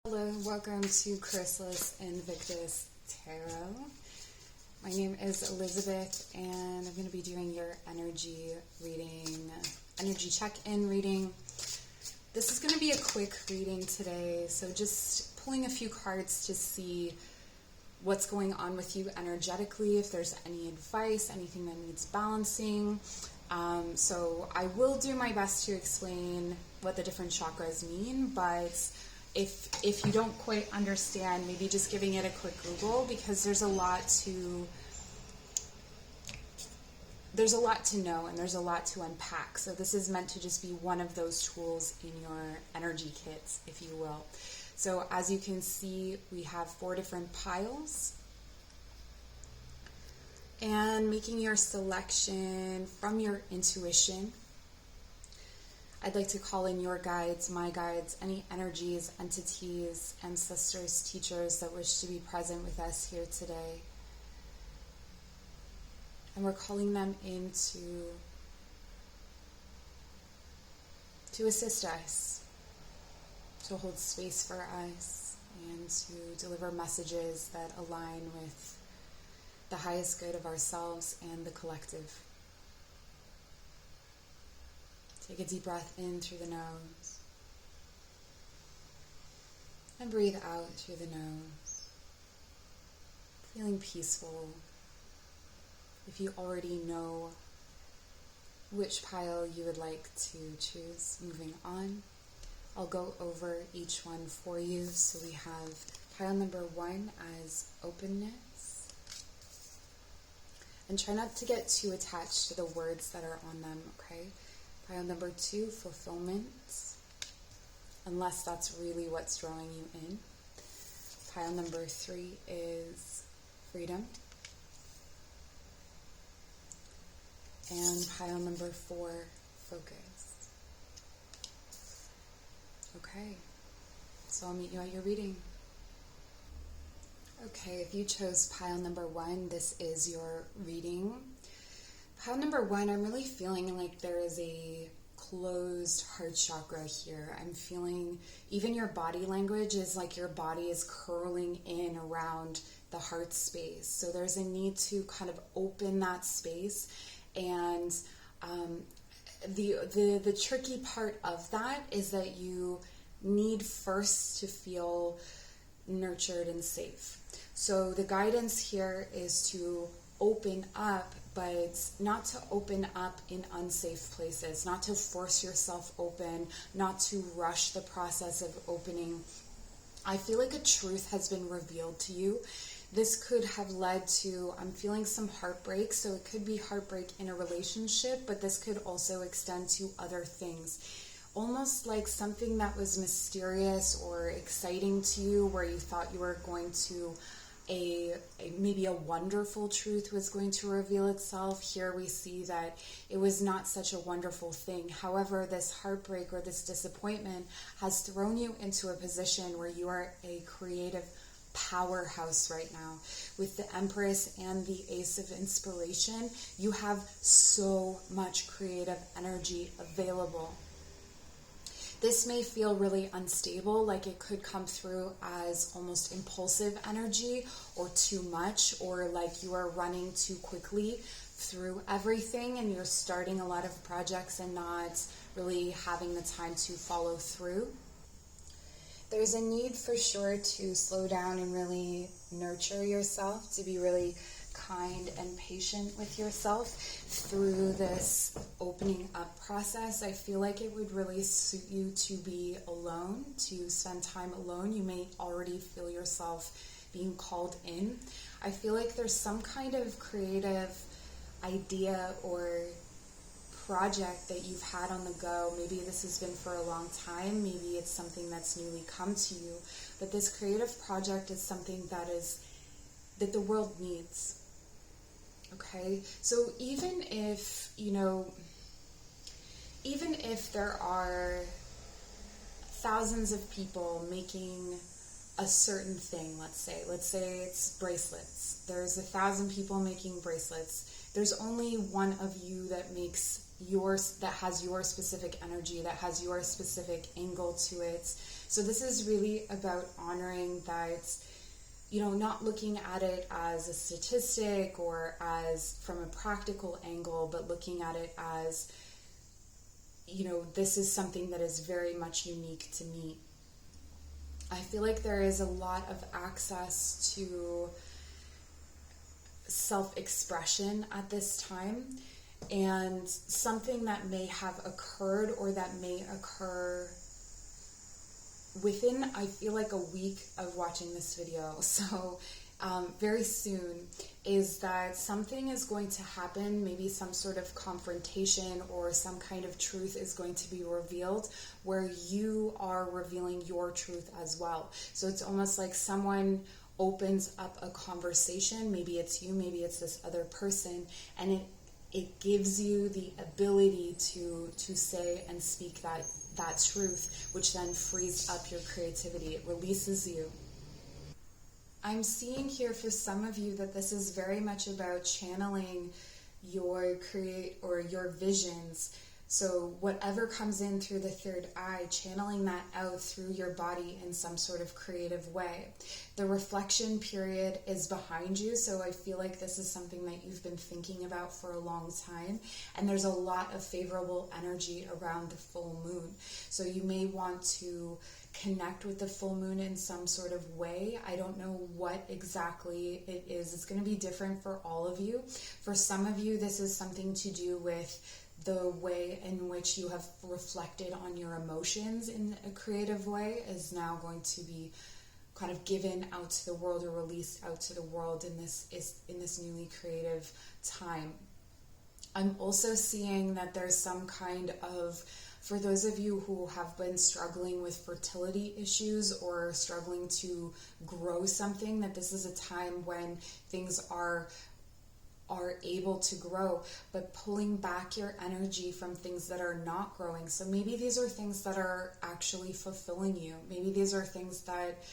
Hello, welcome to Chrysalis Invictus Tarot. My name is Elizabeth, and I'm going to be doing your energy reading, energy check-in reading. This is going to be a quick reading today, so just pulling a few cards to see what's going on with you energetically, if there's any advice, anything that needs balancing. So I will do my best to explain what the different chakras mean, but if you don't quite understand, maybe just giving it a quick Google, because there's a lot to know and there's a lot to unpack. So this is meant to just be one of those tools in your energy kits, if you will. So as you can see, we have 4 different piles. And making your selection from your intuition, I'd like to call in your guides, my guides, any energies, entities, ancestors, teachers that wish to be present with us here today. And we're calling them in to assist us, to hold space for us, and to deliver messages that align with the highest good of ourselves and the collective. Take a deep breath in through the nose and breathe out through the nose, feeling peaceful. If you already know which pile you would like to choose, moving on, I'll go over each one for you. So we have pile number 1 as openness. And try not to get too attached to the words that are on them, okay? Pile number 2, fulfillment, unless that's really what's drawing you in. Pile number 3 is freedom. And pile number 4, focus. Okay, so I'll meet you at your reading. Okay, if you chose pile number 1, this is your reading. Pile number 1, I'm really feeling like there is a closed heart chakra here. I'm feeling even your body language is like your body is curling in around the heart space. So there's a need to kind of open that space. And the tricky part of that is that you need first to feel nurtured and safe. So the guidance here is to open up, but not to open up in unsafe places, not to force yourself open, not to rush the process of opening. I feel like a truth has been revealed to you. This could have led to, I'm feeling some heartbreak, so it could be heartbreak in a relationship, but this could also extend to other things. Almost like something that was mysterious or exciting to you, where you thought you were going to maybe a wonderful truth was going to reveal itself. Here we see that it was not such a wonderful thing. However, this heartbreak or this disappointment has thrown you into a position where you are a creative powerhouse right now. With the Empress and the Ace of Inspiration, you have so much creative energy available. This may feel really unstable, like it could come through as almost impulsive energy or too much, or like you are running too quickly through everything and you're starting a lot of projects and not really having the time to follow through. There's a need for sure to slow down and really nurture yourself, to be really kind and patient with yourself through this opening up process. I feel like it would really suit you to be alone, to spend time alone. You may already feel yourself being called in. I feel like there's some kind of creative idea or project that you've had on the go. Maybe this has been for a long time. Maybe it's something that's newly come to you. But this creative project is something that the world needs. Okay, so even if there are thousands of people making a certain thing, let's say it's bracelets. There's 1,000 people making bracelets. There's only one of you that makes yours, that has your specific energy, that has your specific angle to it. So this is really about honoring that, not looking at it as a statistic or as from a practical angle, but looking at it as, this is something that is very much unique to me. I feel like there is a lot of access to self-expression at this time, and something that may have occurred or that may occur within, I feel like, a week of watching this video, so very soon, is that something is going to happen, maybe some sort of confrontation or some kind of truth is going to be revealed where you are revealing your truth as well. So it's almost like someone opens up a conversation, maybe it's you, maybe it's this other person, and it gives you the ability to say and speak that truth, which then frees up your creativity. It releases you. I'm seeing here for some of you that this is very much about channeling your visions. So whatever comes in through the third eye, channeling that out through your body in some sort of creative way. The reflection period is behind you, so I feel like this is something that you've been thinking about for a long time, and there's a lot of favorable energy around the full moon. So you may want to connect with the full moon in some sort of way. I don't know what exactly it is. It's going to be different for all of you. For some of you, this is something to do with the way in which you have reflected on your emotions in a creative way is now going to be kind of given out to the world or released out to the world in this newly creative time. I'm also seeing that there's some kind of, for those of you who have been struggling with fertility issues or struggling to grow something, that this is a time when things are able to grow, but pulling back your energy from things that are not growing. So maybe these are things that are actually fulfilling you. Maybe these are things that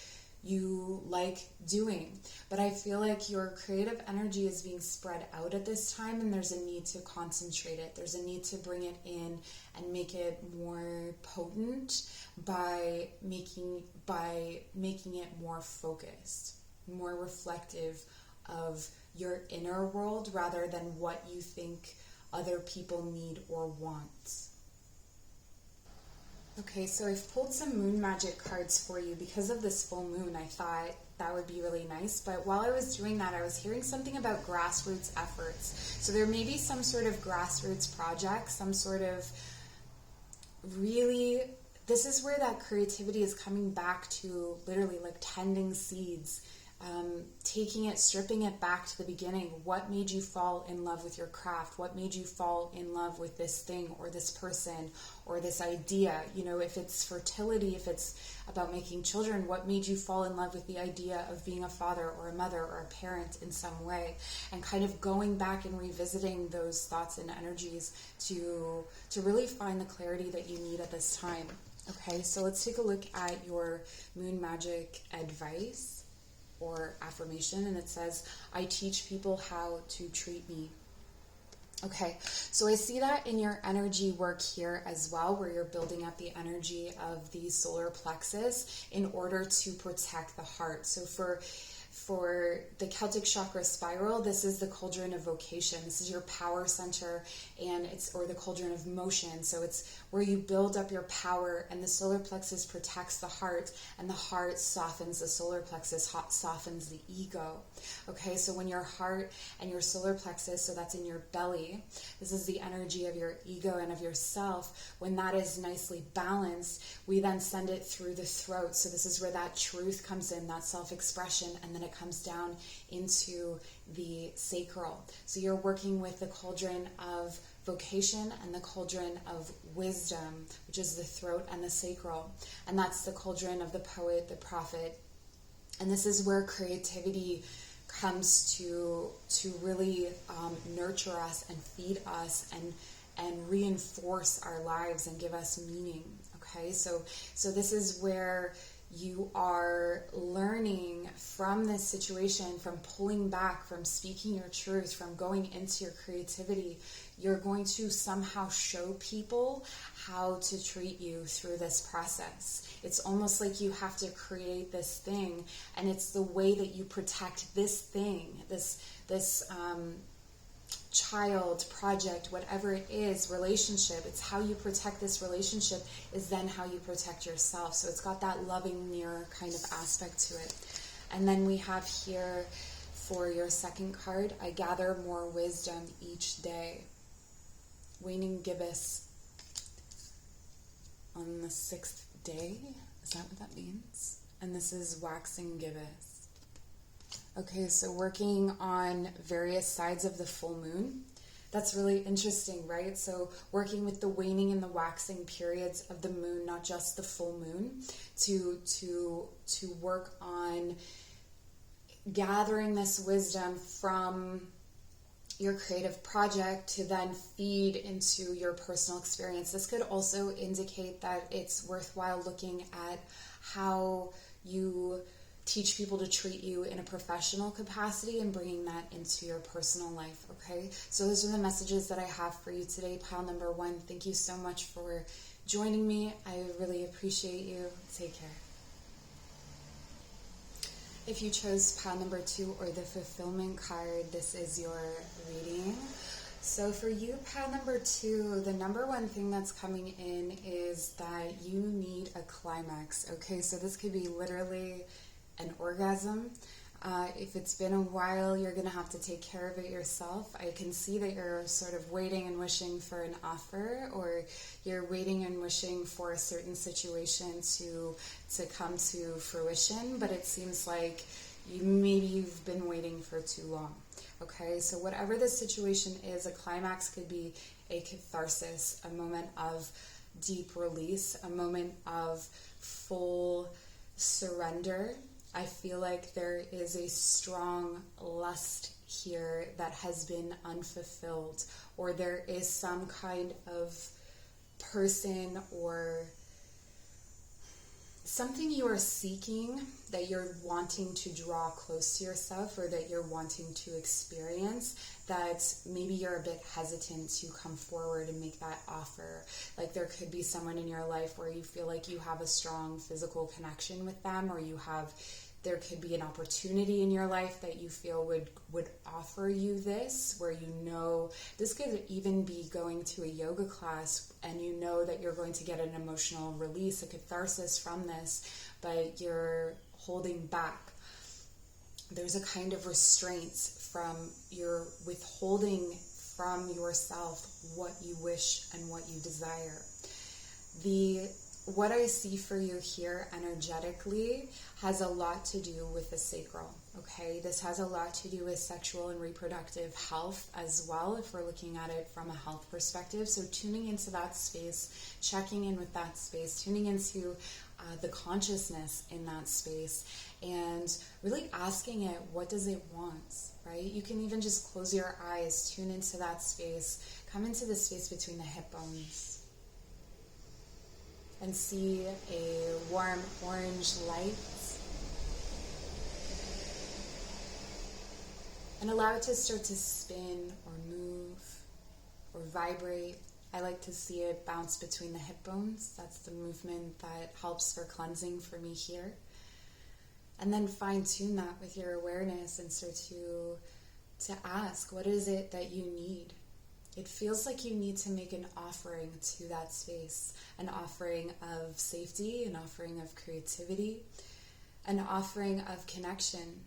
you like doing, but I feel like your creative energy is being spread out at this time, and there's a need to concentrate it. There's a need to bring it in and make it more potent by making it more focused, more reflective of your inner world rather than what you think other people need or want. Okay, so I've pulled some moon magic cards for you because of this full moon. I thought that would be really nice, but while I was doing that, I was hearing something about grassroots efforts. So there may be some sort of grassroots project, some sort of really, this is where that creativity is coming back to, literally like tending seeds. Taking it, stripping it back to the beginning. What made you fall in love with your craft? What made you fall in love with this thing or this person or this idea? If it's fertility, if it's about making children, what made you fall in love with the idea of being a father or a mother or a parent in some way? And kind of going back and revisiting those thoughts and energies to really find the clarity that you need at this time. Okay, so let's take a look at your moon magic advice or affirmation, and it says, I teach people how to treat me. Okay, so I see that in your energy work here as well, where you're building up the energy of the solar plexus in order to protect the heart. So for the Celtic chakra spiral, this is the cauldron of vocation. This is your power center, or the cauldron of motion. So it's where you build up your power, and the solar plexus protects the heart, and the heart softens the solar plexus, softens the ego. Okay, so when your heart and your solar plexus, so that's in your belly, this is the energy of your ego and of yourself. When that is nicely balanced, we then send it through the throat. So this is where that truth comes in, that self-expression, and then it comes down into the sacral. So you're working with the cauldron of vocation and the cauldron of wisdom, which is the throat and the sacral. And that's the cauldron of the poet, the prophet. And this is where creativity comes to really nurture us and feed us and reinforce our lives and give us meaning. Okay, so this is where you are learning from this situation, from pulling back, from speaking your truth, from going into your creativity. You're going to somehow show people how to treat you through this process. It's almost like you have to create this thing, and it's the way that you protect this thing, this child, project, whatever it is, relationship. It's how you protect this relationship is then how you protect yourself. So it's got that loving mirror kind of aspect to it. And then we have here for your second card, I gather more wisdom each day. Waning gibbous on the 6th day. Is that what that means? And this is waxing gibbous. Okay, so working on various sides of the full moon. That's really interesting, right? So working with the waning and the waxing periods of the moon, not just the full moon, to work on gathering this wisdom from your creative project to then feed into your personal experience. This could also indicate that it's worthwhile looking at how you teach people to treat you in a professional capacity and bringing that into your personal life, okay? So those are the messages that I have for you today. Pile number 1, thank you so much for joining me. I really appreciate you. Take care. If you chose pile number 2 or the fulfillment card, this is your reading. So for you, pile number 2, the number 1 thing that's coming in is that you need a climax, okay? So this could be literally an orgasm. If it's been a while, you're going to have to take care of it yourself. I can see that you're sort of waiting and wishing for an offer, or you're waiting and wishing for a certain situation to come to fruition, but it seems like you've been waiting for too long. Okay, so whatever the situation is, a climax could be a catharsis, a moment of deep release, a moment of full surrender. I feel like there is a strong lust here that has been unfulfilled, or there is some kind of person or something you are seeking that you're wanting to draw close to yourself, or that you're wanting to experience, that maybe you're a bit hesitant to come forward and make that offer. Like there could be someone in your life where you feel like you have a strong physical connection with them, or there could be an opportunity in your life that you feel would offer you this, where you know this could even be going to a yoga class and you know that you're going to get an emotional release, a catharsis from this, but you're holding back. There's a kind of restraints from your withholding from yourself what you wish and what you desire. What I see for you here energetically has a lot to do with the sacral, okay? This has a lot to do with sexual and reproductive health as well, if we're looking at it from a health perspective. So tuning into that space, checking in with that space, tuning into the consciousness in that space, and really asking it, what does it want, right? You can even just close your eyes, tune into that space, come into the space between the hip bones, and see a warm orange light, and allow it to start to spin or move or vibrate. I like to see it bounce between the hip bones. That's the movement that helps for cleansing for me here. And then fine-tune that with your awareness and start to ask, what is it that you need? It feels like you need to make an offering to that space, an offering of safety, an offering of creativity, an offering of connection.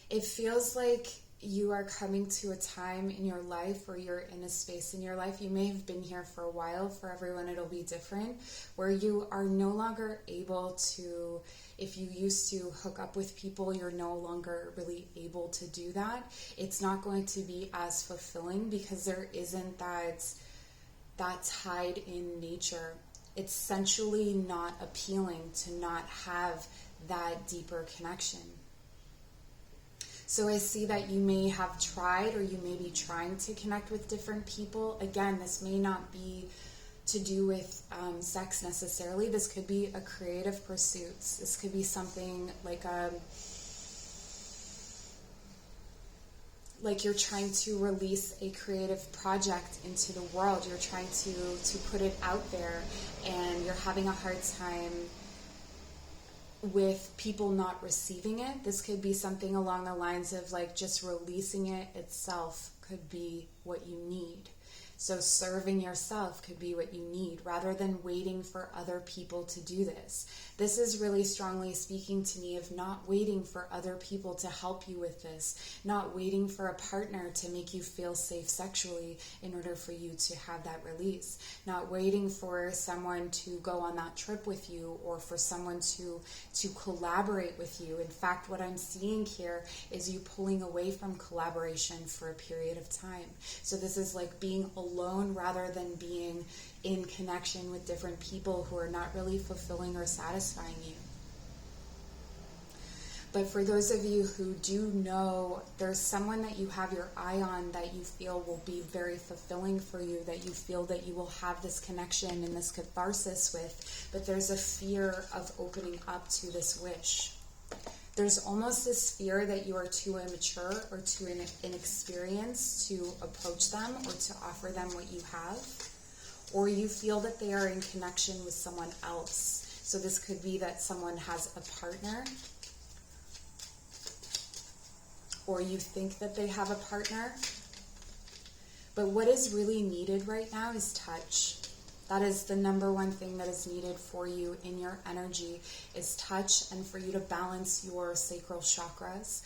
It feels like you are coming to a time in your life, or you're in a space in your life, you may have been here for a while, for everyone it'll be different, where you are no longer able to, if you used to hook up with people, you're no longer really able to do that. It's not going to be as fulfilling because there isn't that tide in nature. It's sensually not appealing to not have that deeper connection. So I see that you may have tried, or you may be trying to connect with different people. Again, this may not be to do with sex necessarily. This could be a creative pursuit. This could be something like you're trying to release a creative project into the world. You're trying to put it out there, and you're having a hard time with people not receiving it. This could be something along the lines of like just releasing it itself could be what you need. So serving yourself could be what you need, rather than waiting for other people to do this. This is really strongly speaking to me of not waiting for other people to help you with this, not waiting for a partner to make you feel safe sexually in order for you to have that release, not waiting for someone to go on that trip with you, or for someone to collaborate with you. In fact, what I'm seeing here is you pulling away from collaboration for a period of time. So this is like being alone rather than being in connection with different people who are not really fulfilling or satisfying you. But for those of you who do know there's someone that you have your eye on that you feel will be very fulfilling for you, that you feel that you will have this connection and this catharsis with, but there's a fear of opening up to this wish. There's almost this fear that you are too immature or too inexperienced to approach them or to offer them what you have, or you feel that they are in connection with someone else. So this could be that someone has a partner, or you think that they have a partner. But what is really needed right now is touch. That is the number one thing that is needed for you in your energy, is touch, and for you to balance your sacral chakras.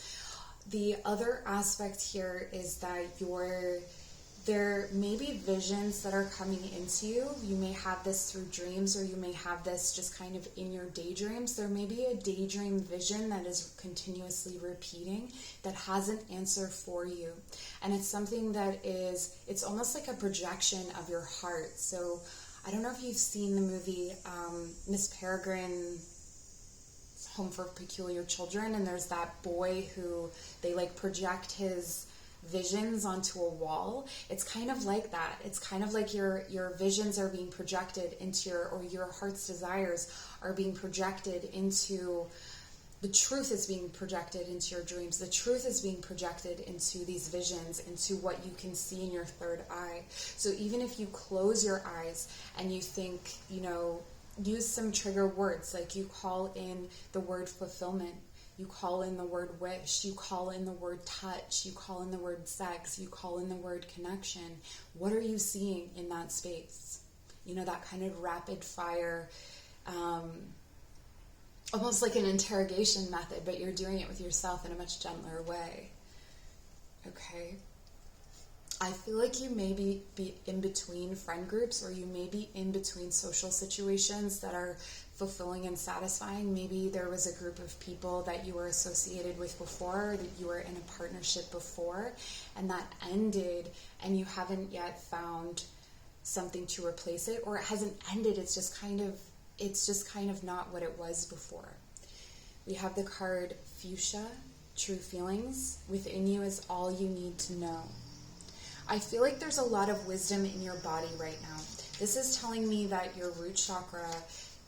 The other aspect here is that there may be visions that are coming into you. You may have this through dreams, or you may have this just kind of in your daydreams. There may be a daydream vision that is continuously repeating that has an answer for you. And it's something that it's almost like a projection of your heart. So I don't know if you've seen the movie Miss Peregrine's Home for Peculiar Children, and there's that boy who they like project his visions onto a wall. It's kind of like that. It's kind of like your visions are being projected into your heart's desires are being projected into, the truth is being projected into your dreams. The truth is being projected into these visions, into what you can see in your third eye. So even if you close your eyes and you think, use some trigger words, like you call in the word fulfillment, you call in the word wish, you call in the word touch, you call in the word sex, you call in the word connection. What are you seeing in that space? That kind of rapid fire, almost like an interrogation method, but you're doing it with yourself in a much gentler way. Okay? I feel like you may be in between friend groups, or you may be in between social situations that are fulfilling and satisfying. Maybe there was a group of people that you were associated with before, that you were in a partnership before, and that ended, and you haven't yet found something to replace it, or it hasn't ended, it's just kind of not what it was before. We have the card Fuchsia, True Feelings. Within you is all you need to know. I feel like there's a lot of wisdom in your body right now. This is telling me that your root chakra,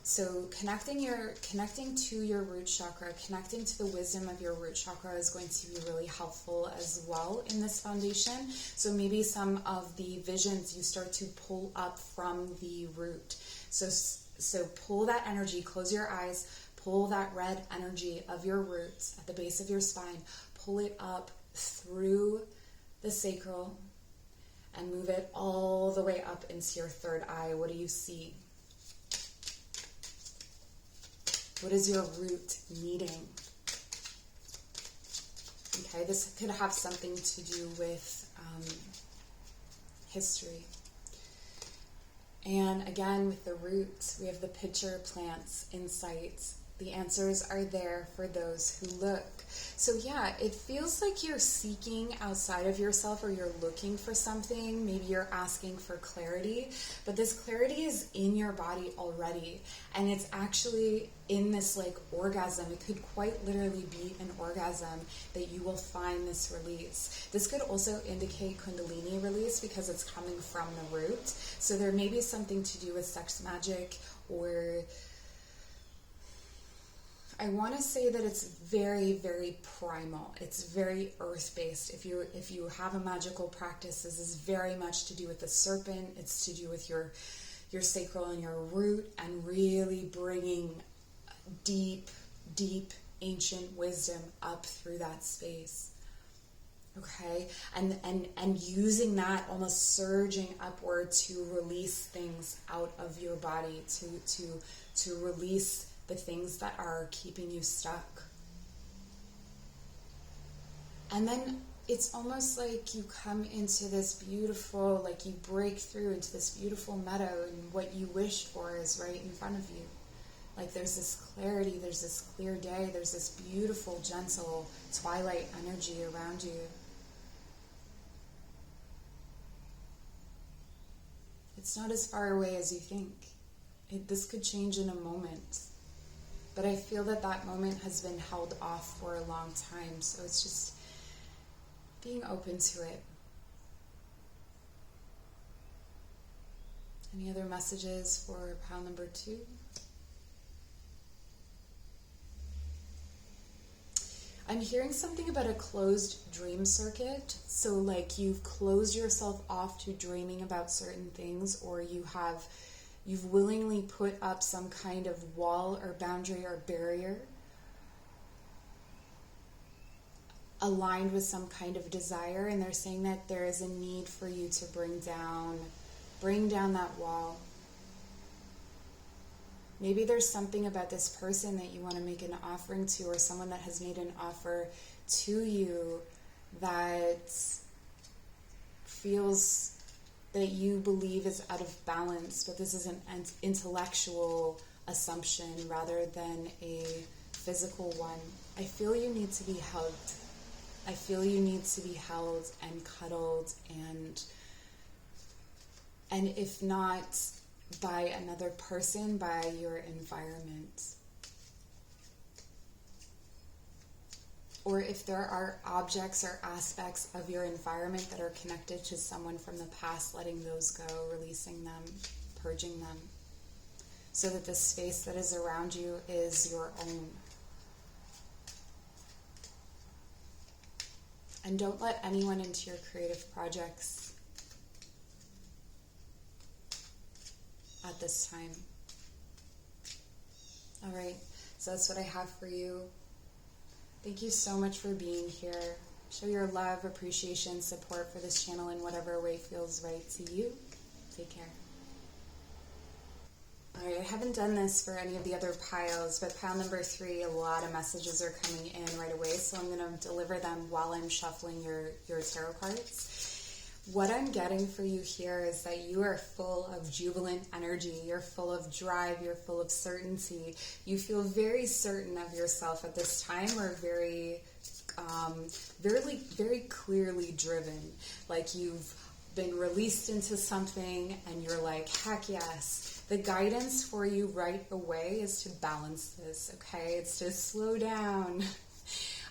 so connecting to your root chakra, connecting to the wisdom of your root chakra is going to be really helpful as well in this foundation. So maybe some of the visions you start to pull up from the root. So pull that energy, close your eyes, pull that red energy of your roots at the base of your spine, pull it up through the sacral and move it all the way up into your third eye. What do you see? What is your root needing? Okay, this could have something to do with history. And again, with the roots, we have the pitcher plants, insights, The answers are there for those who look. So yeah, it feels like you're seeking outside of yourself, or you're looking for something. Maybe you're asking for clarity, but this clarity is in your body already. And it's actually in this like orgasm. It could quite literally be an orgasm that you will find this release. This could also indicate Kundalini release because it's coming from the root. So there may be something to do with sex magic, or I want to say that it's very, very primal. It's very earth-based. If you have a magical practice, this is very much to do with the serpent. It's to do with your sacral and your root, and really bringing deep, deep ancient wisdom up through that space. Okay, and using that, almost surging upward to release things out of your body, to release the things that are keeping you stuck. And then it's almost like you come into this beautiful, like you break through into this beautiful meadow, and what you wish for is right in front of you. Like there's this clarity, there's this clear day, there's this beautiful, gentle twilight energy around you. It's not as far away as you think. This could change in a moment. But I feel that that moment has been held off for a long time, so it's just being open to it. Any other messages for pile number 2? I'm hearing something about a closed dream circuit. So like you've closed yourself off to dreaming about certain things, or you've willingly put up some kind of wall or boundary or barrier aligned with some kind of desire, and they're saying that there is a need for you to bring down that wall. Maybe there's something about this person that you want to make an offering to, or someone that has made an offer to you that feels that you believe is out of balance, but this is an intellectual assumption rather than a physical one. I feel you need to be hugged. I feel you need to be held and cuddled, and if not by another person, by your environment. Or if there are objects or aspects of your environment that are connected to someone from the past, letting those go, releasing them, purging them, so that the space that is around you is your own. And don't let anyone into your creative projects at this time. All right, so that's what I have for you. Thank you so much for being here. Show your love, appreciation, support for this channel in whatever way feels right to you. Take care. All right, I haven't done this for any of the other piles, but pile number 3, a lot of messages are coming in right away, so I'm going to deliver them while I'm shuffling your tarot cards. What I'm getting for you here is that you are full of jubilant energy. You're full of drive. You're full of certainty. You feel very certain of yourself at this time, or very clearly driven. Like you've been released into something and you're like, heck yes. The guidance for you right away is to balance this, okay? It's to slow down.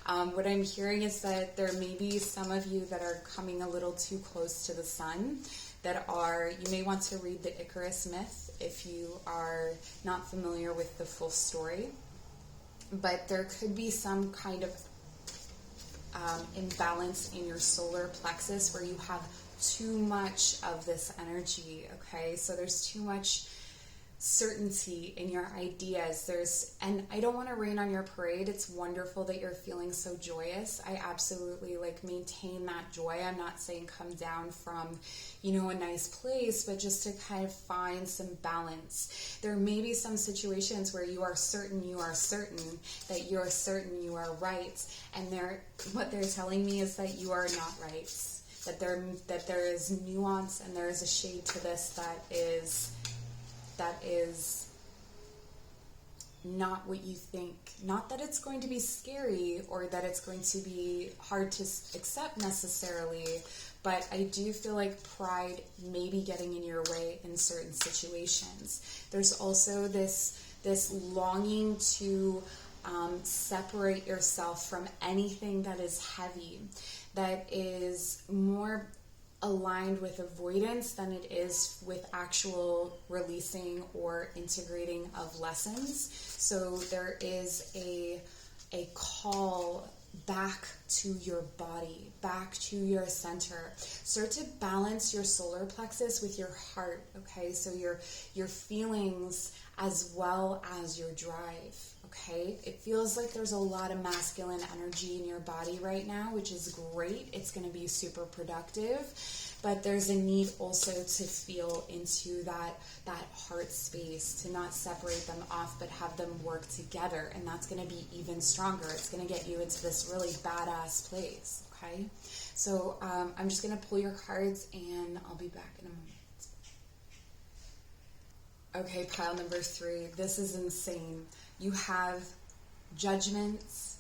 What I'm hearing is that there may be some of you that are coming a little too close to the sun, you may want to read the Icarus myth if you are not familiar with the full story. But there could be some kind of imbalance in your solar plexus where you have too much of this energy, okay? So there's too much certainty in your ideas. And I don't want to rain on your parade. It's wonderful that you're feeling so joyous. I absolutely maintain that joy. I'm not saying come down from, a nice place, but just to kind of find some balance. There may be some situations where you are certain that you're certain you are right, and what they're telling me is that you are not right. That there is nuance and there is a shade to this that is not what you think. Not that it's going to be scary or that it's going to be hard to accept necessarily, but I do feel like pride may be getting in your way in certain situations. There's also this longing to separate yourself from anything that is heavy, that is more aligned with avoidance than it is with actual releasing or integrating of lessons. So there is a call back to your body, back to your center. Start to balance your solar plexus with your heart, okay? So your feelings as well as your drive, okay? It feels like there's a lot of masculine energy in your body right now, which is great. It's going to be super productive, but there's a need also to feel into that heart space, to not separate them off, but have them work together, and that's going to be even stronger. It's going to get you into this really badass place, okay? So I'm just going to pull your cards, and I'll be back in a moment. Okay, pile number 3. This is insane. You have Judgments,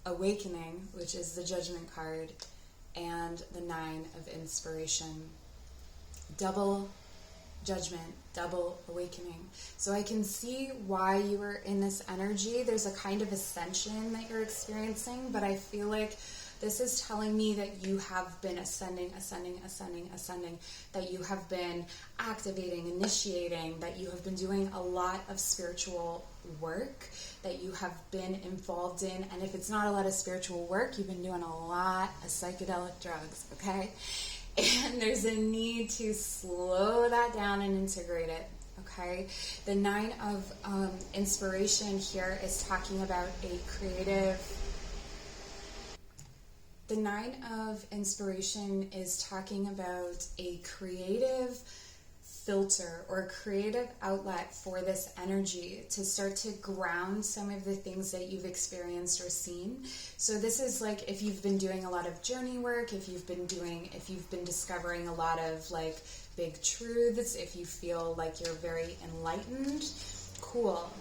Awakening, which is the Judgment card, and the 9 of Inspiration. Double Judgment, double Awakening. So I can see why you were in this energy. There's a kind of ascension that you're experiencing, but I feel like this is telling me that you have been ascending, that you have been activating, initiating, that you have been doing a lot of spiritual work, that you have been involved in. And if it's not a lot of spiritual work, you've been doing a lot of psychedelic drugs, okay? And there's a need to slow that down and integrate it, okay? The 9 of Inspiration here is talking about a creative... The 9 of Inspiration is talking about a creative filter or a creative outlet for this energy to start to ground some of the things that you've experienced or seen. So this is like if you've been doing a lot of journey work, if you've been discovering a lot of like big truths, if you feel like you're very enlightened, cool,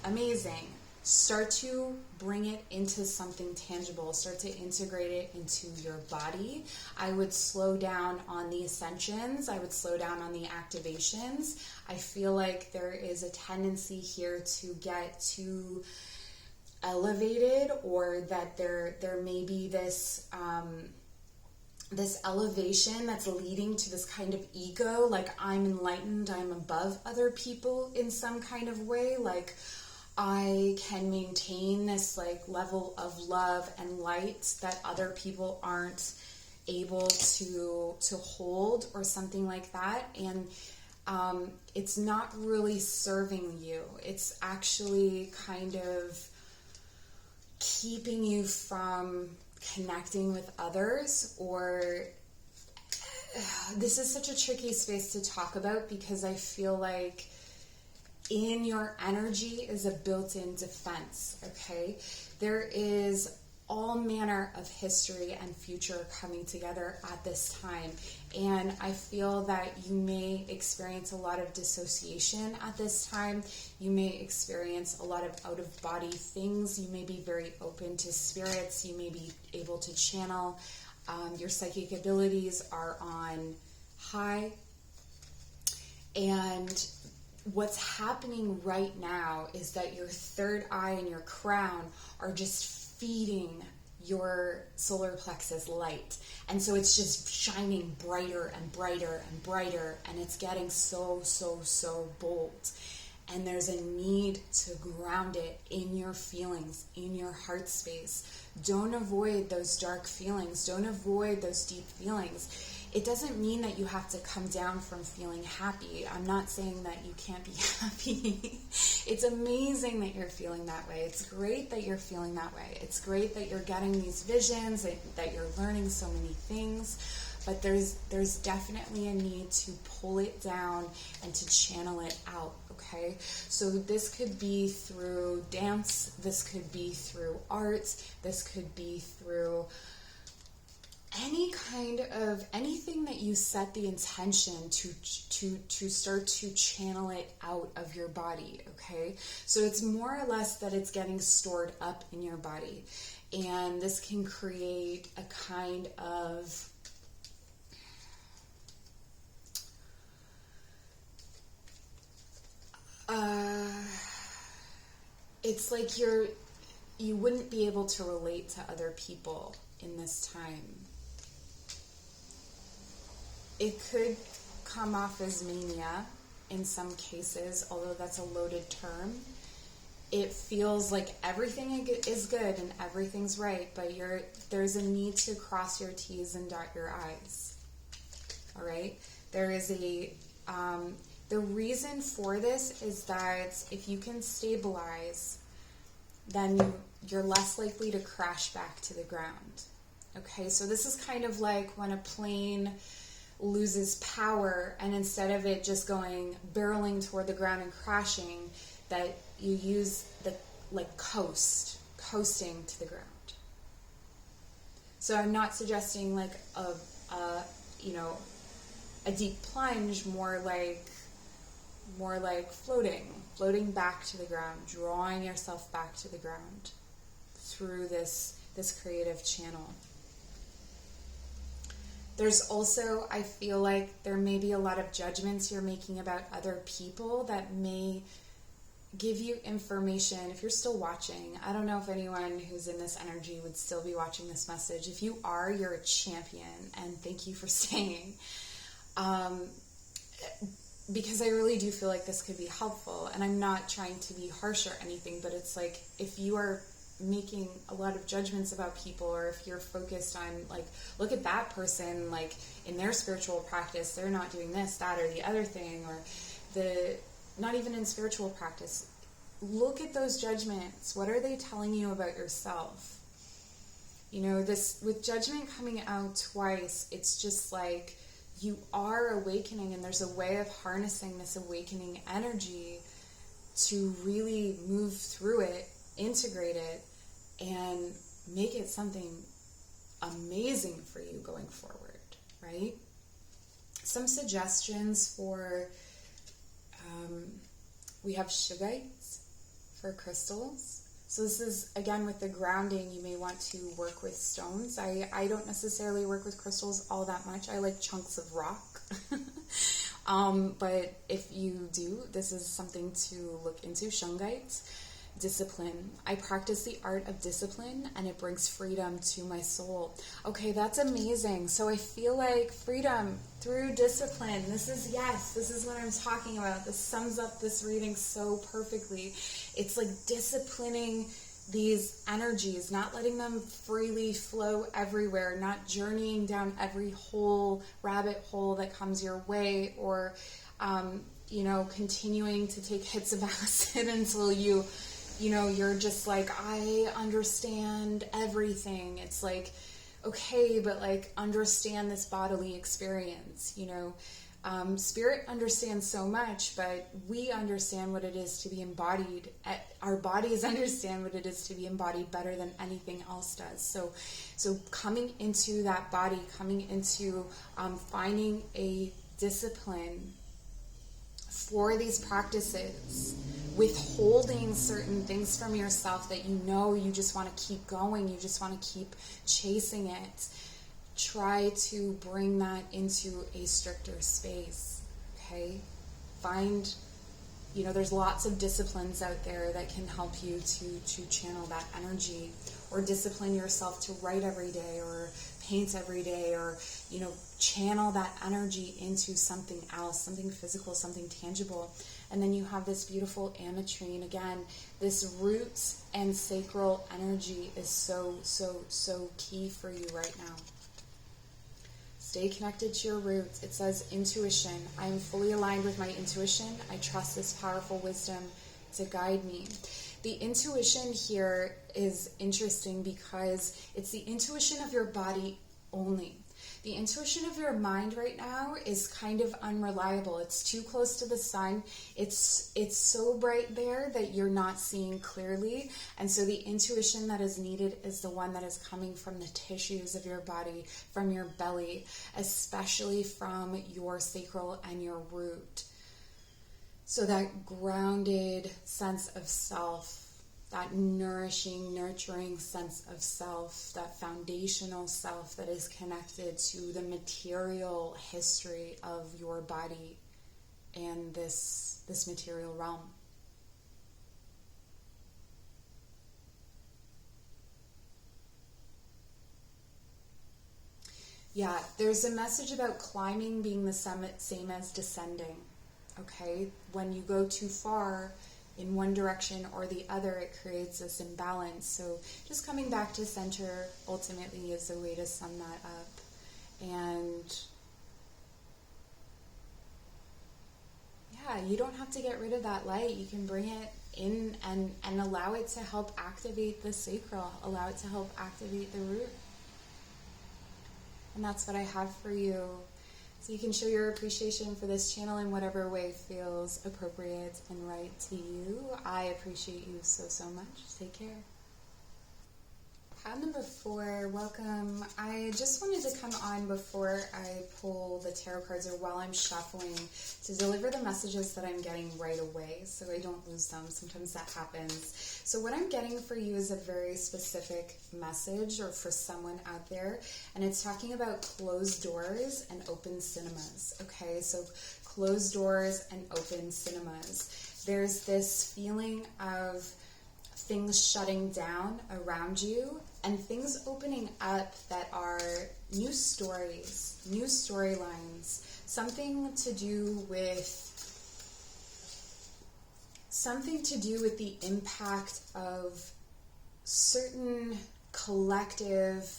amazing. Start to bring it into something tangible. Start to integrate it into your body. I would slow down on the ascensions. I would slow down on the activations. I feel like there is a tendency here to get too elevated, or that there may be this this elevation that's leading to this kind of ego, like I'm enlightened, I'm above other people in some kind of way, like I can maintain this like level of love and light that other people aren't able to hold, or something like that. And it's not really serving you. It's actually kind of keeping you from connecting with others, or this is such a tricky space to talk about, because I feel like in your energy is a built-in defense, okay? There is all manner of history and future coming together at this time, and I feel that you may experience a lot of dissociation at this time. You may experience a lot of out-of-body things. You may be very open to spirits. You may be able to channel. Your psychic abilities are on high, and what's happening right now is that your third eye and your crown are just feeding your solar plexus light. And so it's just shining brighter and brighter and brighter, and it's getting so bold. And there's a need to ground it in your feelings, in your heart space. Don't avoid those dark feelings. Don't avoid those deep feelings. It doesn't mean that you have to come down from feeling happy. I'm not saying that you can't be happy. It's amazing that you're feeling that way. It's great that you're feeling that way. It's great that you're getting these visions, that you're learning so many things. But there's definitely a need to pull it down and to channel it out, okay? So this could be through dance. This could be through art. This could be through anything that you set the intention to start to channel it out of your body, okay? So it's more or less that it's getting stored up in your body. And this can create a kind of it's like you wouldn't be able to relate to other people in this time. It could come off as mania in some cases, although that's a loaded term. It feels like everything is good and everything's right, but there's a need to cross your T's and dot your I's. All right? There is the reason for this is that if you can stabilize, then you're less likely to crash back to the ground. Okay, so this is kind of like when a plane loses power, and instead of it just barreling toward the ground and crashing, that you use the coasting to the ground. So I'm not suggesting like a deep plunge, more like floating back to the ground, drawing yourself back to the ground through this creative channel. There's also, I feel like there may be a lot of judgments you're making about other people that may give you information. If you're still watching, I don't know if anyone who's in this energy would still be watching this message. If you are, you're a champion, and thank you for staying. Because I really do feel like this could be helpful, and I'm not trying to be harsh or anything, but it's like if you are making a lot of judgments about people, or if you're focused on like, look at that person, like in their spiritual practice, they're not doing this, that, or the other thing, or not even in spiritual practice, look at those judgments. What are they telling you about yourself? You know, this with judgment coming out twice, it's just like you are awakening, and there's a way of harnessing this awakening energy to really move through it, integrate it, and make it something amazing for you going forward, right? Some suggestions for, we have sugites for crystals. So this is, again, with the grounding, you may want to work with stones. I don't necessarily work with crystals all that much. I like chunks of rock. But if you do, this is something to look into. Shungites. Discipline. I practice the art of discipline, and it brings freedom to my soul. Okay, that's amazing. So I feel like freedom through discipline. This is what I'm talking about. This sums up this reading so perfectly. It's like disciplining these energies, not letting them freely flow everywhere, not journeying down every rabbit hole that comes your way, or continuing to take hits of acid until you're just like, I understand everything. It's like, okay, but like, understand this bodily experience, Spirit understands so much, but we understand what it is to be embodied. Our bodies understand what it is to be embodied better than anything else does. So coming into that body, coming into finding a discipline for these practices, withholding certain things from yourself that you just want to keep going, you just want to keep chasing it. Try to bring that into a stricter space, okay? Find, there's lots of disciplines out there that can help you to channel that energy, or discipline yourself to write every day, or paint every day, or, channel that energy into something else, something physical, something tangible. And then you have this beautiful ametrine. Again, this root and sacral energy is so, so, so key for you right now. Stay connected to your roots. It says intuition. I am fully aligned with my intuition. I trust this powerful wisdom to guide me. The intuition here is interesting because it's the intuition of your body only. The intuition of your mind right now is kind of unreliable. It's too close to the sun. It's so bright there that you're not seeing clearly. And so the intuition that is needed is the one that is coming from the tissues of your body, from your belly, especially from your sacral and your root. So that grounded sense of self, that nourishing, nurturing sense of self, that foundational self that is connected to the material history of your body and this material realm. Yeah, there's a message about climbing being the same as descending, okay? When you go too far in one direction or the other, it creates this imbalance. So just coming back to center ultimately is a way to sum that up. And yeah, you don't have to get rid of that light. You can bring it in and allow it to help activate the sacral, allow it to help activate the root. And that's what I have for you. So you can show your appreciation for this channel in whatever way feels appropriate and right to you. I appreciate you so, so much. Take care. Pile number 4, welcome. I just wanted to come on before I pull the tarot cards or while I'm shuffling to deliver the messages that I'm getting right away so I don't lose them. Sometimes that happens. So what I'm getting for you is a very specific message, or for someone out there, and it's talking about closed doors and open cinemas. Okay, so closed doors and open cinemas. There's this feeling of things shutting down around you and things opening up that are new stories, new storylines, something to do with the impact of certain collective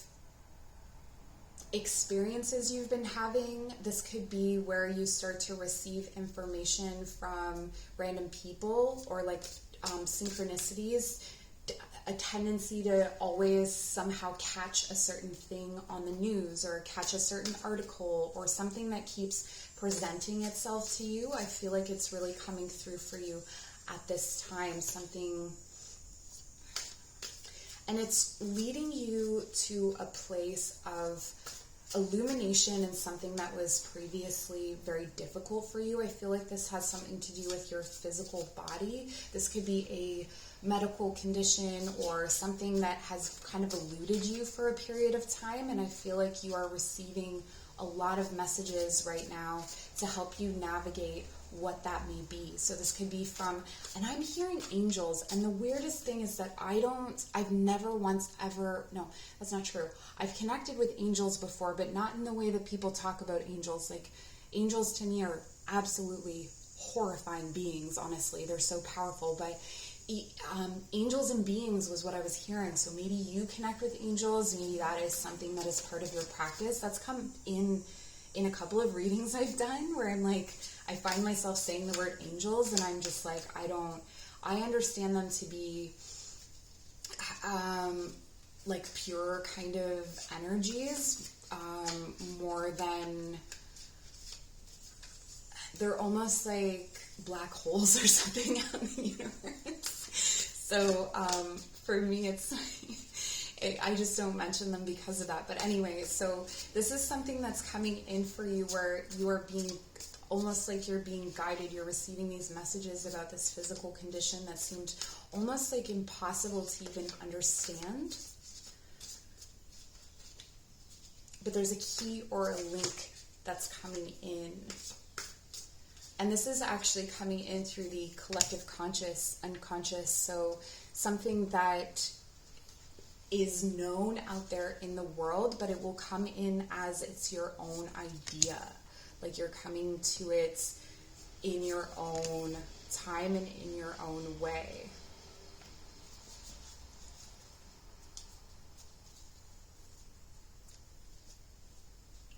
experiences you've been having. This could be where you start to receive information from random people, or like synchronicities, a tendency to always somehow catch a certain thing on the news or catch a certain article or something that keeps presenting itself to you. I feel like it's really coming through for you at this time, something, and it's leading you to a place of illumination in something that was previously very difficult for you. I feel like this has something to do with your physical body. This could be a medical condition or something that has kind of eluded you for a period of time, and I feel like you are receiving a lot of messages right now to help you navigate what that may be. So this could be from, and I'm hearing angels, and the weirdest thing is that I've never once ever, no, that's not true. I've connected with angels before, but not in the way that people talk about angels. Like, angels to me are absolutely horrifying beings, honestly. They're so powerful, but angels and beings was what I was hearing. So maybe you connect with angels, maybe that is something that is part of your practice. That's come in a couple of readings I've done where I'm like, I find myself saying the word angels, and I'm just like, I understand them to be like pure kind of energies, more than, they're almost like black holes or something out in the universe. So for me, it's I just don't mention them because of that. But anyway, so this is something that's coming in for you where you are being, almost like you're being guided. You're receiving these messages about this physical condition that seemed almost like impossible to even understand. But there's a key or a link that's coming in. And this is actually coming in through the collective conscious, unconscious. So something that is known out there in the world, but it will come in as it's your own idea. Like you're coming to it in your own time and in your own way.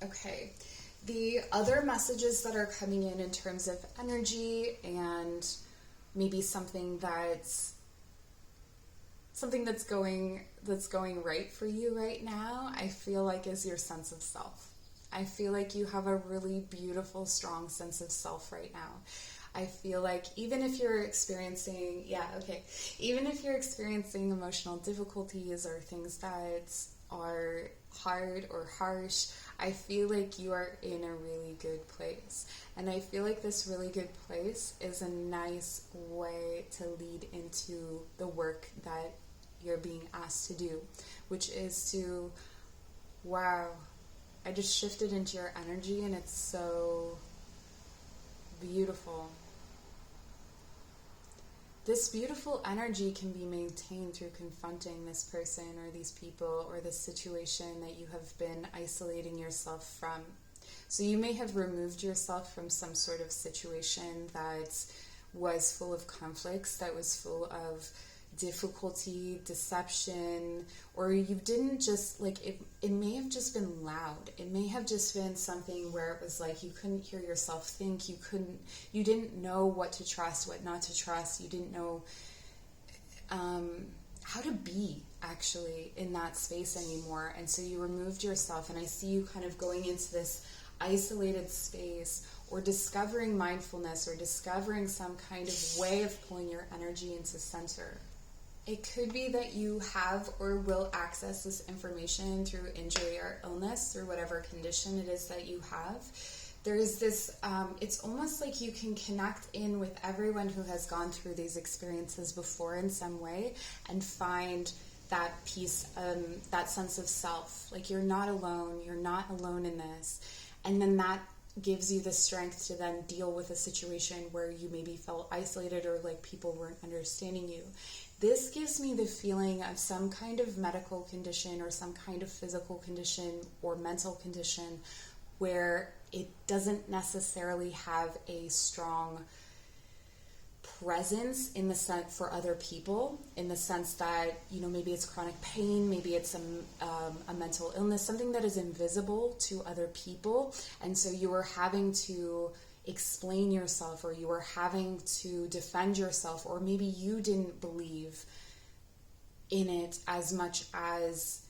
Okay. The other messages that are coming in terms of energy and maybe something that's going right for you right now, I feel like is your sense of self. I feel like you have a really beautiful, strong sense of self right now. I feel like even if you're experiencing, even if you're experiencing emotional difficulties or things that are hard or harsh, I feel like you are in a really good place. And I feel like this really good place is a nice way to lead into the work that you're being asked to do, which is to, wow, I just shifted into your energy and it's so beautiful. This beautiful energy can be maintained through confronting this person or these people or this situation that you have been isolating yourself from. So you may have removed yourself from some sort of situation that was full of conflicts, that was full of difficulty, deception, or you didn't just, like, it may have just been loud. It may have just been something where it was like you couldn't hear yourself think, you didn't know what to trust, what not to trust, you didn't know how to be actually in that space anymore, and so you removed yourself, and I see you kind of going into this isolated space or discovering mindfulness or discovering some kind of way of pulling your energy into center. It could be that you have or will access this information through injury or illness, through whatever condition it is that you have. There is this, it's almost like you can connect in with everyone who has gone through these experiences before in some way and find that peace, that sense of self. Like you're not alone in this. And then that gives you the strength to then deal with a situation where you maybe felt isolated or like people weren't understanding you. This gives me the feeling of some kind of medical condition or some kind of physical condition or mental condition where it doesn't necessarily have a strong presence in the sense for other people, in the sense that, you know, maybe it's chronic pain, maybe it's a mental illness, something that is invisible to other people, and so you are having to explain yourself, or you are having to defend yourself, or maybe you didn't believe in it as much as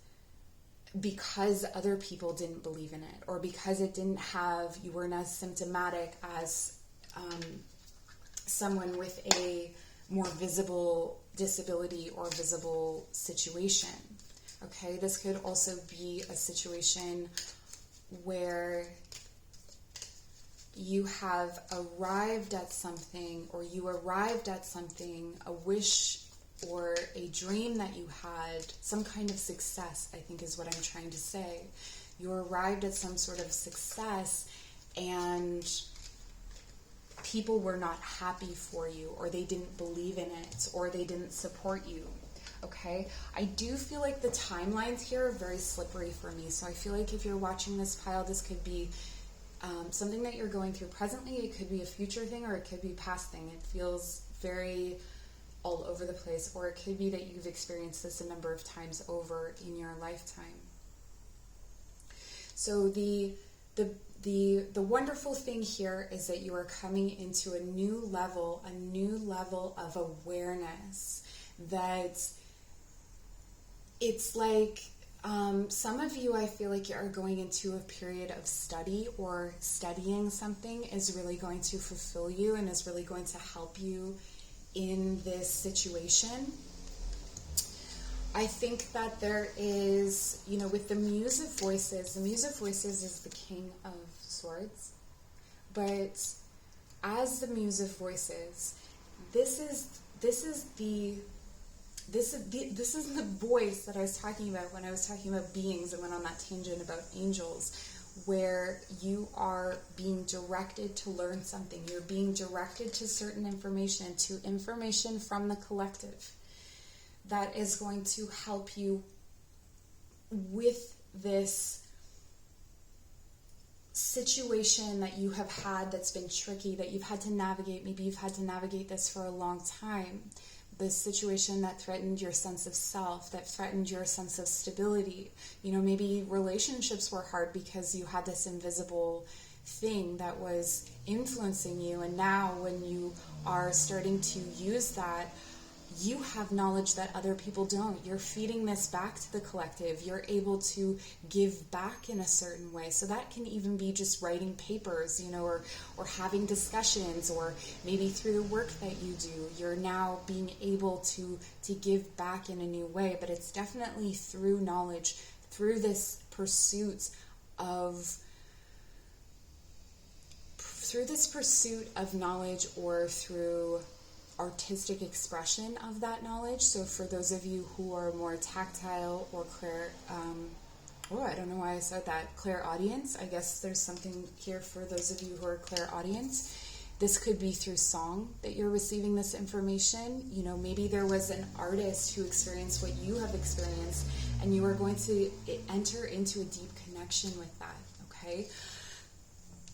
because other people didn't believe in it, or because it didn't have, you weren't as symptomatic as someone with a more visible disability or visible situation. Okay, this could also be a situation where you have arrived at something, or you arrived at something, a wish or a dream that you had, some kind of success, I think is what I'm trying to say. You arrived at some sort of success and people were not happy for you, or they didn't believe in it, or they didn't support you. Okay, I do feel like the timelines here are very slippery for me. So I feel like if you're watching this pile, this could be something that you're going through presently. It could be a future thing, or it could be a past thing. It feels very all over the place, or it could be that you've experienced this a number of times over in your lifetime. So the wonderful thing here is that you are coming into a new level of awareness, that it's like some of you, I feel like you are going into a period of study, or studying something is really going to fulfill you and is really going to help you in this situation. I think that there is, you know, with the Muse of Voices is the King of Swords. But as the Muse of Voices, this is the voice that I was talking about when I was talking about beings and went on that tangent about angels, where you are being directed to learn something. You're being directed to certain information, to information from the collective that is going to help you with this situation that you have had that's been tricky, that you've had to navigate. Maybe you've had to navigate this for a long time. This situation that threatened your sense of self, that threatened your sense of stability. You know, maybe relationships were hard because you had this invisible thing that was influencing you, and now when you are starting to use that, you have knowledge that other people don't. You're feeding this back to the collective. You're able to give back in a certain way. So that can even be just writing papers, you know, or having discussions, or maybe through the work that you do, you're now being able to give back in a new way. But it's definitely through knowledge, through this pursuit of knowledge, or through artistic expression of that knowledge. So for those of you who are more tactile or I don't know why I said that, clairaudience, I guess there's something here for those of you who are clairaudience. This could be through song that you're receiving this information. You know, maybe there was an artist who experienced what you have experienced, and you are going to enter into a deep connection with that, okay?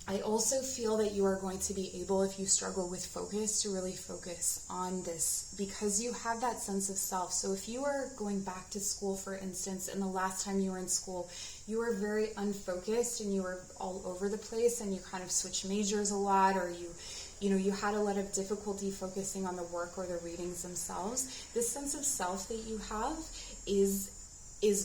I also feel that you are going to be able, if you struggle with focus, to really focus on this, because you have that sense of self. So if you are going back to school, for instance, and the last time you were in school, you were very unfocused and you were all over the place and you kind of switched majors a lot, or you had a lot of difficulty focusing on the work or the readings themselves. This sense of self that you have is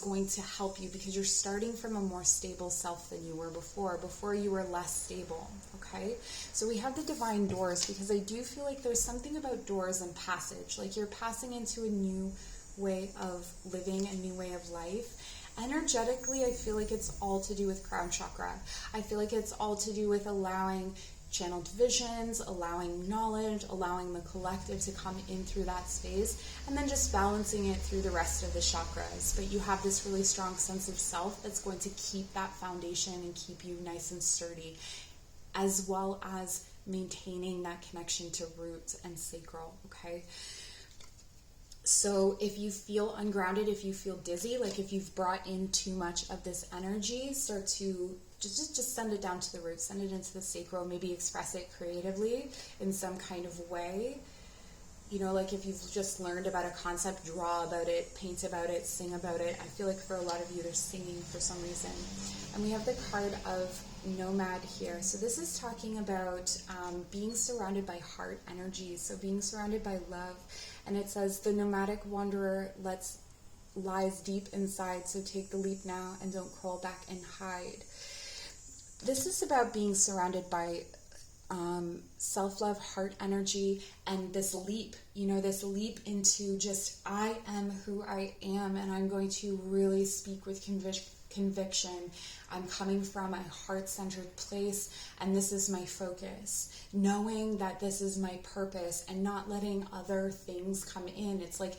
going to help you, because you're starting from a more stable self than you were before. Before you were less stable, okay? So we have the divine doors, because I do feel like there's something about doors and passage, like you're passing into a new way of living, a new way of life. Energetically, I feel like it's all to do with crown chakra. I feel like it's all to do with allowing channeled visions, allowing knowledge, allowing the collective to come in through that space, and then just balancing it through the rest of the chakras. But you have this really strong sense of self that's going to keep that foundation and keep you nice and sturdy, as well as maintaining that connection to root and sacral, okay? So if you feel ungrounded, if you feel dizzy, like if you've brought in too much of this energy, start to just send it down to the root, send it into the sacral, maybe express it creatively in some kind of way. You know, like if you've just learned about a concept, draw about it, paint about it, sing about it. I feel like for a lot of you, they're singing for some reason. And we have the card of Nomad here. So this is talking about being surrounded by heart energy, so being surrounded by love. And it says, the nomadic wanderer lies deep inside, so take the leap now and don't crawl back and hide. This is about being surrounded by self-love, heart energy, and this leap, this leap into just, I am who I am, and I'm going to really speak with conviction. I'm coming from a heart-centered place, and this is my focus. Knowing that this is my purpose and not letting other things come in. It's like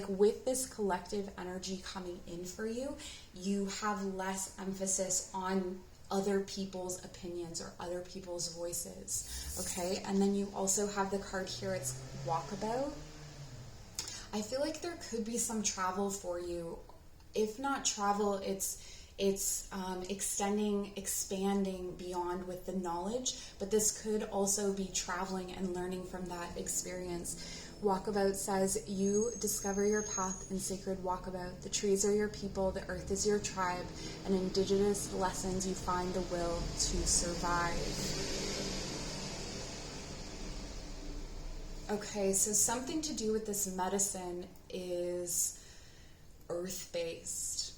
with this collective energy coming in for you, you have less emphasis on other people's opinions or other people's voices, okay? And then you also have the card here, it's walkabout. I feel like there could be some travel for you. If not travel, it's expanding beyond with the knowledge, but this could also be traveling and learning from that experience. Walkabout says, you discover your path in sacred walkabout. The trees are your people, the earth is your tribe, and indigenous lessons you find the will to survive. Okay, so something to do with this medicine is earth-based.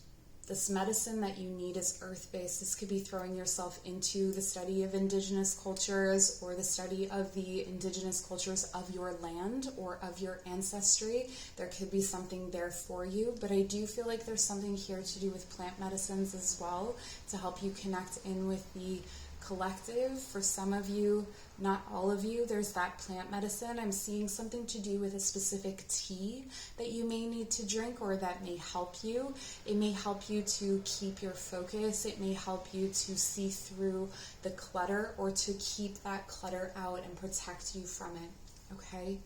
This medicine that you need is earth-based. This could be throwing yourself into the study of indigenous cultures, or the study of the indigenous cultures of your land or of your ancestry. There could be something there for you, but I do feel like there's something here to do with plant medicines as well, to help you connect in with the collective. For some of you, not all of you, there's that plant medicine. I'm seeing something to do with a specific tea that you may need to drink, or that may help you. It may help you to keep your focus. It may help you to see through the clutter, or to keep that clutter out and protect you from it, okay?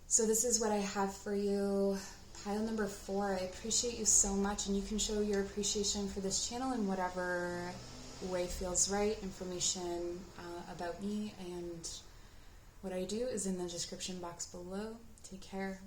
So this is what I have for you. Pile number 4, I appreciate you so much, and you can show your appreciation for this channel in whatever way feels right. Information about me and what I do is in the description box below. Take care.